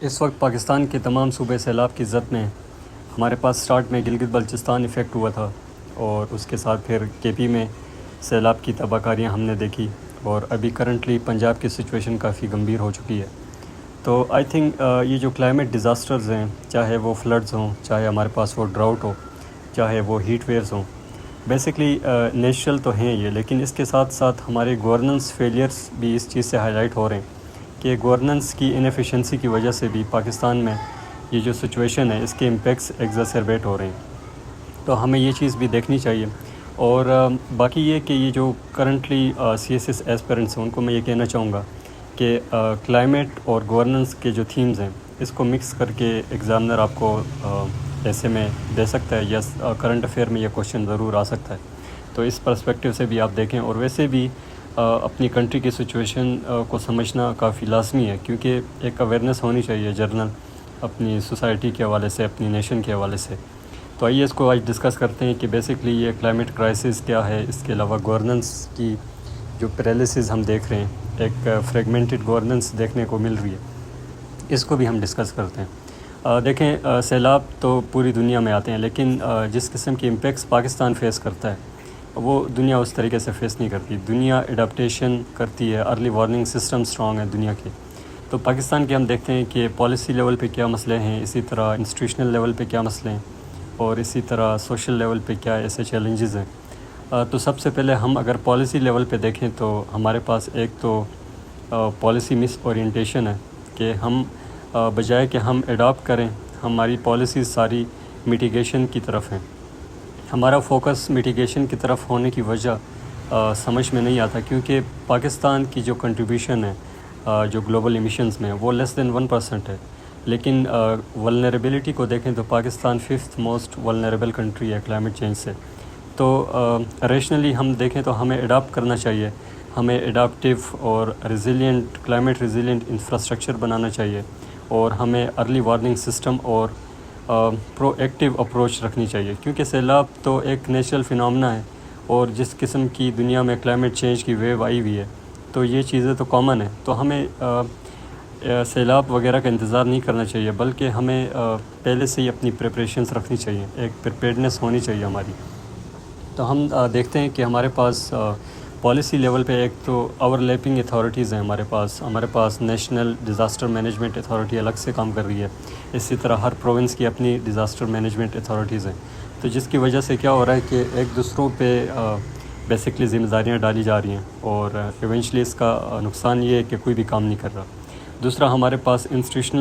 اس وقت پاکستان کے تمام صوبے سیلاب کی زد میں ہیں۔ ہمارے پاس سٹارٹ میں گلگت بلچستان افیکٹ ہوا تھا اور اس کے ساتھ پھر کے پی میں سیلاب کی تباہ کاریاں ہم نے دیکھی، اور ابھی کرنٹلی پنجاب کی سچویشن کافی گمبھیر ہو چکی ہے۔ تو آئی تھنک یہ جو کلائمیٹ ڈیزاسٹرز ہیں، چاہے وہ فلڈز ہوں، چاہے ہمارے پاس وہ ڈراؤٹ ہو، چاہے وہ ہیٹ ویوز ہوں، بیسکلی نیچرل تو ہیں یہ، لیکن اس کے ساتھ ساتھ ہمارے گورننس فیلیئرس بھی اس چیز سے ہائی لائٹ ہو رہے ہیں کہ گورننس کی انیفیشنسی کی وجہ سے بھی پاکستان میں یہ جو سچویشن ہے اس کے امپیکٹس ایگزاسربیٹ ہو رہے ہیں۔ تو ہمیں یہ چیز بھی دیکھنی چاہیے، اور باقی یہ کہ یہ جو کرنٹلی سی ایس ایس ایسپیرنٹس ہیں ان کو میں یہ کہنا چاہوں گا کہ کلائمیٹ اور گورننس کے جو تھیمز ہیں اس کو مکس کر کے ایگزامنر آپ کو ایسے میں دے سکتا ہے، یا کرنٹ افیئر میں یہ کوشچن ضرور آ سکتا ہے۔ تو اس پرسپیکٹیو سے بھی آپ دیکھیں، اور ویسے بھی اپنی کنٹری کی سچویشن کو سمجھنا کافی لازمی ہے، کیونکہ ایک اویئرنیس ہونی چاہیے جرنل اپنی سوسائٹی کے حوالے سے، اپنی نیشن کے حوالے سے۔ تو آئیے اس کو آج ڈسکس کرتے ہیں کہ بیسکلی یہ کلائمیٹ کرائسس کیا ہے، اس کے علاوہ گورننس کی جو پیرالیسز ہم دیکھ رہے ہیں، ایک فریگمنٹڈ گورننس دیکھنے کو مل رہی ہے، اس کو بھی ہم ڈسکس کرتے ہیں۔ دیکھیں، سیلاب تو پوری دنیا میں آتے ہیں، لیکن جس قسم کے امپیکٹس پاکستان فیس کرتا ہے وہ دنیا اس طریقے سے فیس نہیں کرتی۔ دنیا اڈاپٹیشن کرتی ہے، ارلی وارننگ سسٹم سٹرونگ ہے دنیا کے۔ تو پاکستان کے ہم دیکھتے ہیں کہ پالیسی لیول پہ کیا مسئلے ہیں، اسی طرح انسٹیٹیوشنل لیول پہ کیا مسئلے ہیں، اور اسی طرح سوشل لیول پہ کیا ایسے چیلنجز ہیں۔ تو سب سے پہلے ہم اگر پالیسی لیول پہ دیکھیں تو ہمارے پاس ایک تو پالیسی مس اورینٹیشن ہے کہ ہم بجائے کہ ہم اڈاپٹ کریں، ہماری پالیسیز ساری میٹیگیشن کی طرف ہیں۔ ہمارا فوکس میٹیگیشن کی طرف ہونے کی وجہ سمجھ میں نہیں آتا، کیونکہ پاکستان کی جو کنٹریبیوشن ہے جو گلوبل ایمیشنز میں وہ لیس دین 1% ہے، لیکن ولنریبلٹی کو دیکھیں تو Pakistan 5th most vulnerable country ہے کلائمیٹ چینج سے۔ تو ریشنلی ہم دیکھیں تو ہمیں اڈاپٹ کرنا چاہیے، ہمیں اڈاپٹیو اور ریزیلینٹ کلائمیٹ ریزیلینٹ انفراسٹرکچر بنانا چاہیے، اور ہمیں ارلی وارننگ سسٹم اور پرو ایکٹیو اپروچ رکھنی چاہیے، کیونکہ سیلاب تو ایک نیچرل فینامنا ہے، اور جس قسم کی دنیا میں کلائمیٹ چینج کی ویو آئی ہوئی ہے تو یہ چیزیں تو کامن ہیں۔ تو ہمیں سیلاب وغیرہ کا انتظار نہیں کرنا چاہیے، بلکہ ہمیں پہلے سے ہی اپنی پریپریشنز رکھنی چاہیے، ایک پریپیئرڈنیس ہونی چاہیے ہماری۔ تو ہم دیکھتے ہیں کہ ہمارے پاس پالیسی لیول پہ ایک تو اوور لیپنگ اتھارٹیز ہیں ہمارے پاس نیشنل ڈیزاسٹر مینجمنٹ اتھارٹی الگ سے کام کر رہی ہے، اسی طرح ہر پروونس کی اپنی ڈیزاسٹر مینجمنٹ اتھارٹیز ہیں۔ تو جس کی وجہ سے کیا ہو رہا ہے کہ ایک دوسروں پہ بیسکلی ذمہ داریاں ڈالی جا رہی ہیں، اور ایونچولی اس کا نقصان یہ ہے کہ کوئی بھی کام نہیں کر رہا۔ دوسرا، ہمارے پاس انسٹیٹیوشنل